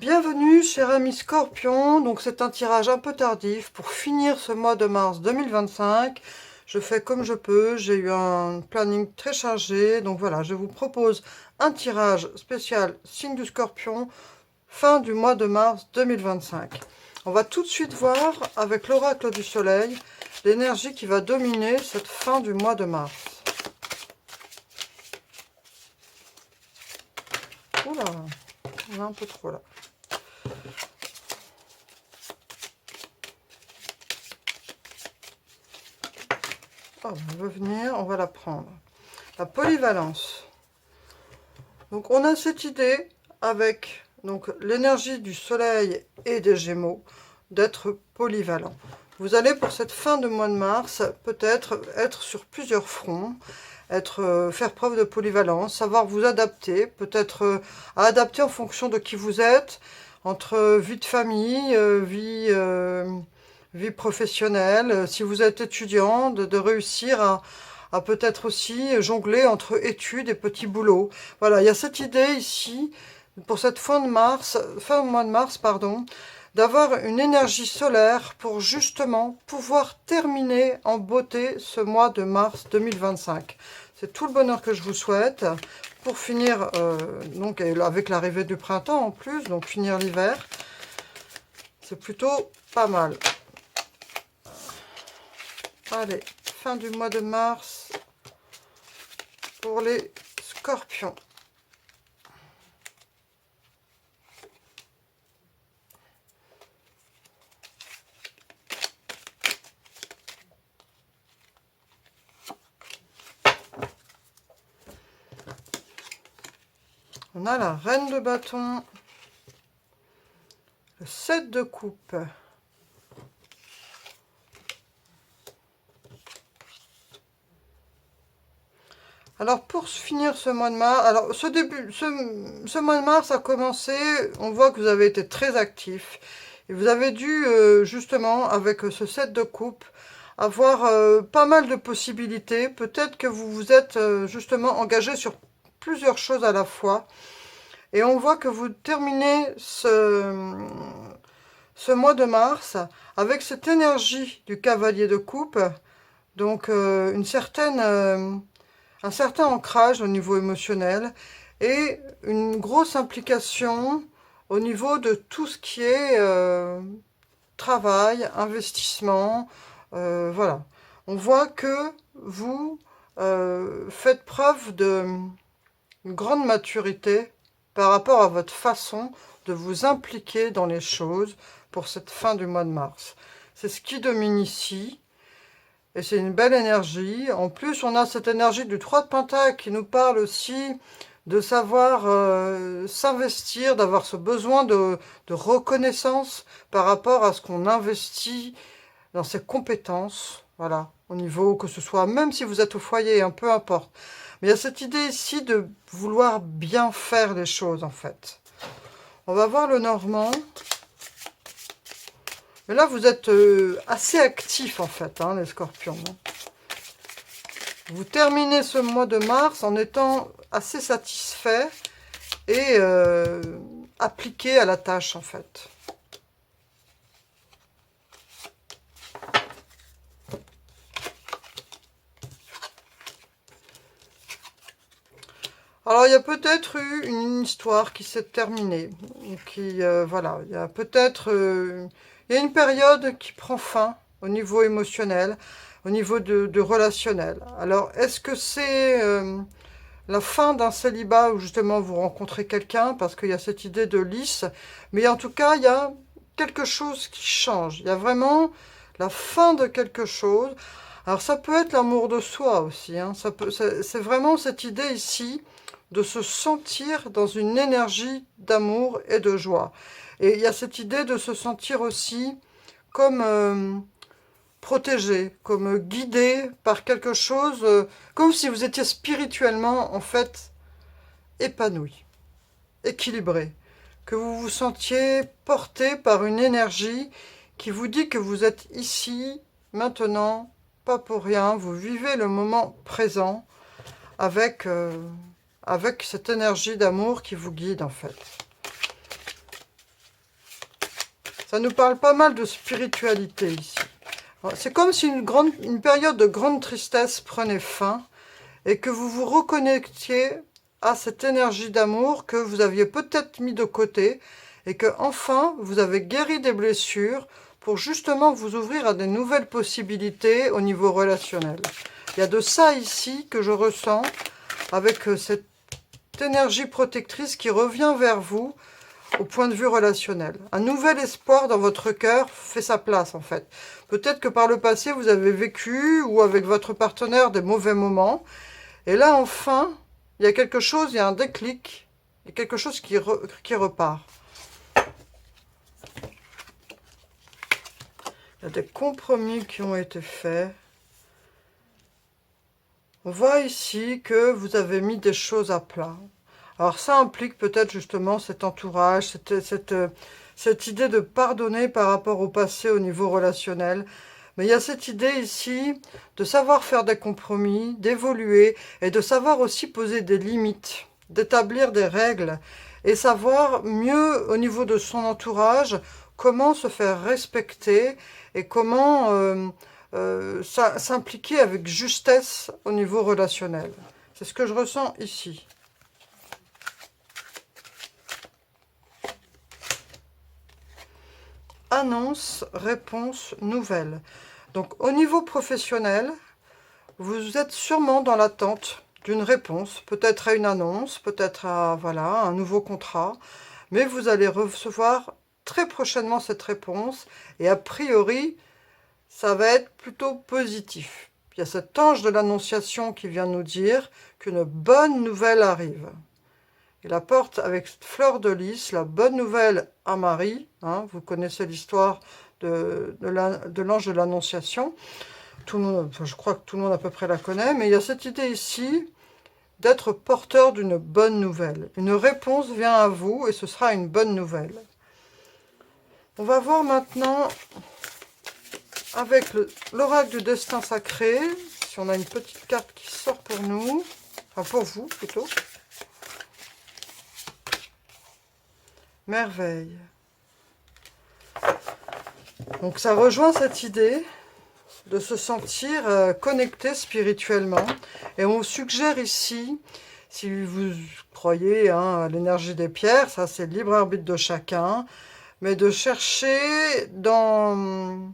Bienvenue chers amis Scorpion, donc c'est un tirage un peu tardif pour finir ce mois de mars 2025. Je fais comme je peux, j'ai eu un planning très chargé, donc voilà, je vous propose un tirage spécial signe du Scorpion, fin du mois de mars 2025. On va tout de suite voir avec l'oracle du soleil l'énergie qui va dominer cette fin du mois de mars. Oula, on a un peu trop là. Oh, on va venir, on va la prendre. La polyvalence. Donc on a cette idée avec l'énergie du soleil et des gémeaux d'être polyvalent. Vous allez pour cette fin de mois de mars peut-être être sur plusieurs fronts, faire preuve de polyvalence, savoir vous adapter, peut-être adapter en fonction de qui vous êtes, entre vie de famille, vie professionnelle, si vous êtes étudiant, de réussir à peut-être aussi jongler entre études et petits boulots. Voilà, il y a cette idée ici, pour cette fin de mois de mars, pardon, d'avoir une énergie solaire pour justement pouvoir terminer en beauté ce mois de mars 2025. C'est tout le bonheur que je vous souhaite pour finir, donc avec l'arrivée du printemps en plus, donc finir l'hiver. C'est plutôt pas mal. Allez, fin du mois de mars pour les Scorpions. On a la reine de bâton, le 7 de coupe. Alors pour finir ce mois de mars, alors ce mois de mars a commencé, on voit que vous avez été très actif et vous avez dû justement avec ce 7 de coupe avoir pas mal de possibilités. Peut-être que vous vous êtes justement engagé sur plusieurs choses à la fois et on voit que vous terminez ce mois de mars avec cette énergie du cavalier de coupe, donc un certain ancrage au niveau émotionnel et une grosse implication au niveau de tout ce qui est travail, investissement. Voilà. On voit que vous faites preuve d'une grande maturité par rapport à votre façon de vous impliquer dans les choses pour cette fin du mois de mars. C'est ce qui domine ici. Et c'est une belle énergie. En plus, on a cette énergie du 3 de Pentacle qui nous parle aussi de savoir s'investir, d'avoir ce besoin de reconnaissance par rapport à ce qu'on investit dans ses compétences. Voilà, au niveau que ce soit, même si vous êtes au foyer, hein, peu importe. Mais il y a cette idée ici de vouloir bien faire les choses, en fait. On va voir le Normand. Mais là, vous êtes assez actifs, en fait, hein, les Scorpions. Vous terminez ce mois de mars en étant assez satisfait et appliqué à la tâche, en fait. Alors, il y a peut-être eu une histoire qui s'est terminée. Voilà, il y a peut-être... il y a une période qui prend fin au niveau émotionnel, au niveau de relationnel. Alors, est-ce que c'est la fin d'un célibat où justement vous rencontrez quelqu'un, parce qu'il y a cette idée de lisse, mais en tout cas, il y a quelque chose qui change. Il y a vraiment la fin de quelque chose. Alors, ça peut être l'amour de soi aussi. Hein. C'est vraiment cette idée ici de se sentir dans une énergie d'amour et de joie. Et il y a cette idée de se sentir aussi comme protégé, comme guidé par quelque chose, comme si vous étiez spirituellement, en fait, épanoui, équilibré, que vous vous sentiez porté par une énergie qui vous dit que vous êtes ici, maintenant, pas pour rien, vous vivez le moment présent avec cette énergie d'amour qui vous guide, en fait. Ça nous parle pas mal de spiritualité ici. C'est comme si une période de grande tristesse prenait fin et que vous vous reconnectiez à cette énergie d'amour que vous aviez peut-être mis de côté et que enfin vous avez guéri des blessures pour justement vous ouvrir à des nouvelles possibilités au niveau relationnel. Il y a de ça ici que je ressens avec cette énergie protectrice qui revient vers vous au point de vue relationnel. Un nouvel espoir dans votre cœur fait sa place en fait. Peut-être que par le passé vous avez vécu ou avec votre partenaire des mauvais moments. Et là enfin, il y a quelque chose, il y a un déclic, il y a quelque chose qui repart. Il y a des compromis qui ont été faits. On voit ici que vous avez mis des choses à plat. Alors ça implique peut-être justement cet entourage, cette idée de pardonner par rapport au passé au niveau relationnel. Mais il y a cette idée ici de savoir faire des compromis, d'évoluer et de savoir aussi poser des limites, d'établir des règles et savoir mieux au niveau de son entourage comment se faire respecter et comment s'impliquer avec justesse au niveau relationnel. C'est ce que je ressens ici. Annonce, réponse, nouvelle. Donc au niveau professionnel, vous êtes sûrement dans l'attente d'une réponse, peut-être à une annonce, peut-être à voilà, un nouveau contrat, mais vous allez recevoir très prochainement cette réponse et a priori, ça va être plutôt positif. Il y a cet ange de l'annonciation qui vient nous dire qu'une bonne nouvelle arrive. Il apporte avec cette fleur de lys la bonne nouvelle à Marie. Hein, vous connaissez l'histoire de l'ange de l'Annonciation. Je crois que tout le monde à peu près la connaît. Mais il y a cette idée ici d'être porteur d'une bonne nouvelle. Une réponse vient à vous et ce sera une bonne nouvelle. On va voir maintenant avec l'oracle du destin sacré, si on a une petite carte qui sort pour nous, enfin pour vous plutôt. Merveille. Donc ça rejoint cette idée de se sentir connecté spirituellement. Et on vous suggère ici, si vous croyez à l'énergie des pierres, ça c'est le libre arbitre de chacun, mais de chercher dans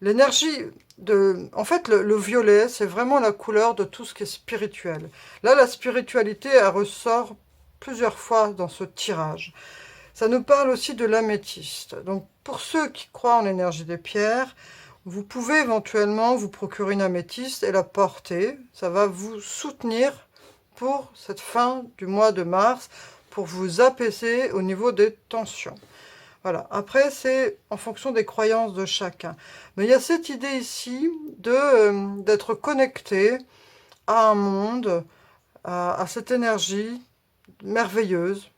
l'énergie de... En fait, le violet, c'est vraiment la couleur de tout ce qui est spirituel. Là, la spiritualité, elle ressort plusieurs fois dans ce tirage. Ça nous parle aussi de l'améthyste. Donc, pour ceux qui croient en l'énergie des pierres, vous pouvez éventuellement vous procurer une améthyste et la porter. Ça va vous soutenir pour cette fin du mois de mars, pour vous apaiser au niveau des tensions. Voilà. Après, c'est en fonction des croyances de chacun. Mais il y a cette idée ici d'être connecté à un monde, à cette énergie merveilleuse.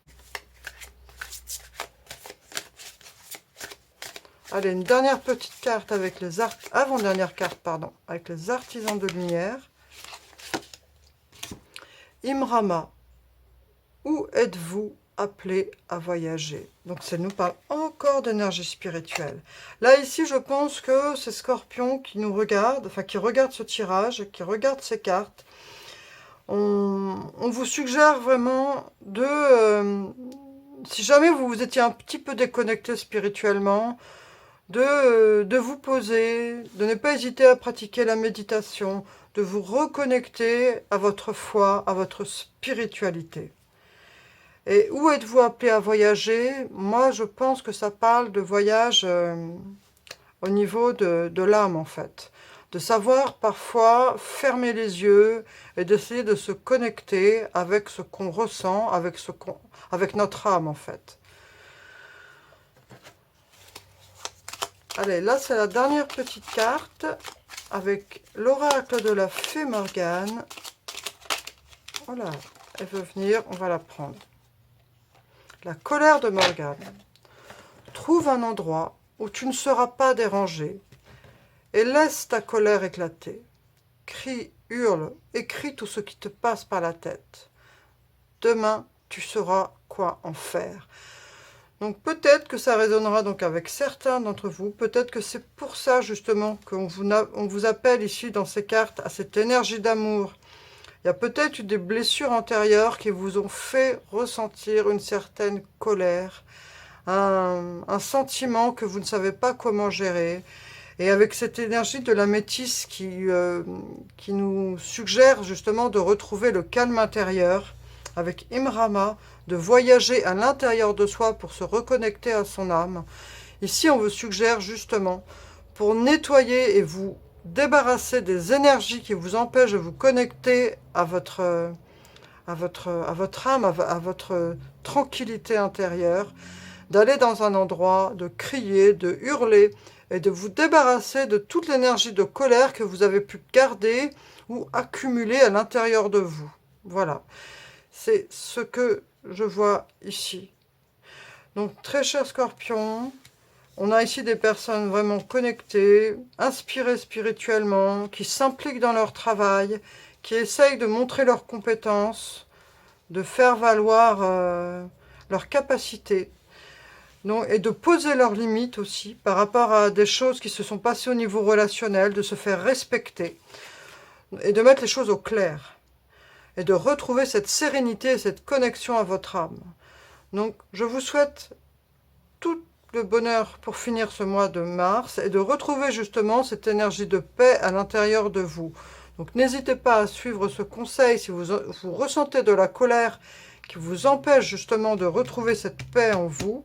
Allez, une dernière petite carte avec les avant-dernière carte, pardon, avec les artisans de lumière. Imrama, où êtes-vous appelé à voyager? Donc ça nous parle encore d'énergie spirituelle. Là, ici, je pense que c'est Scorpion qui nous regarde, enfin qui regarde ce tirage, qui regarde ces cartes. On vous suggère vraiment si jamais vous vous étiez un petit peu déconnecté spirituellement, de vous poser, de ne pas hésiter à pratiquer la méditation, de vous reconnecter à votre foi, à votre spiritualité. Et où êtes-vous appelé à voyager? Moi, je pense que ça parle de voyage au niveau de l'âme, en fait. De savoir parfois fermer les yeux et d'essayer de se connecter avec ce qu'on ressent, avec notre âme, en fait. Allez, là, c'est la dernière petite carte avec l'oracle de la fée Morgane. Voilà, elle veut venir, on va la prendre. La colère de Morgane. Trouve un endroit où tu ne seras pas dérangé et laisse ta colère éclater. Crie, hurle, écris tout ce qui te passe par la tête. Demain, tu sauras quoi en faire. Donc peut-être que ça résonnera donc avec certains d'entre vous. Peut-être que c'est pour ça justement qu'on vous appelle ici dans ces cartes à cette énergie d'amour. Il y a peut-être eu des blessures antérieures qui vous ont fait ressentir une certaine colère, un sentiment que vous ne savez pas comment gérer. Et avec cette énergie de la métisse qui nous suggère justement de retrouver le calme intérieur, avec Imrama, de voyager à l'intérieur de soi pour se reconnecter à son âme. Ici, on vous suggère justement, pour nettoyer et vous débarrasser des énergies qui vous empêchent de vous connecter à votre âme, à votre tranquillité intérieure, d'aller dans un endroit, de crier, de hurler, et de vous débarrasser de toute l'énergie de colère que vous avez pu garder ou accumuler à l'intérieur de vous. Voilà, c'est ce que je vois ici. Donc, très cher Scorpion, on a ici des personnes vraiment connectées, inspirées spirituellement, qui s'impliquent dans leur travail, qui essayent de montrer leurs compétences, de faire valoir leurs capacités. Donc, et de poser leurs limites aussi par rapport à des choses qui se sont passées au niveau relationnel, de se faire respecter et de mettre les choses au clair et de retrouver cette sérénité et cette connexion à votre âme. Donc je vous souhaite tout le bonheur pour finir ce mois de mars et de retrouver justement cette énergie de paix à l'intérieur de vous. Donc n'hésitez pas à suivre ce conseil si vous ressentez de la colère qui vous empêche justement de retrouver cette paix en vous.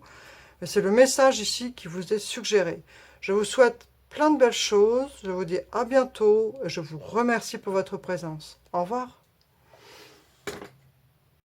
Mais c'est le message ici qui vous est suggéré. Je vous souhaite plein de belles choses. Je vous dis à bientôt et je vous remercie pour votre présence. Au revoir.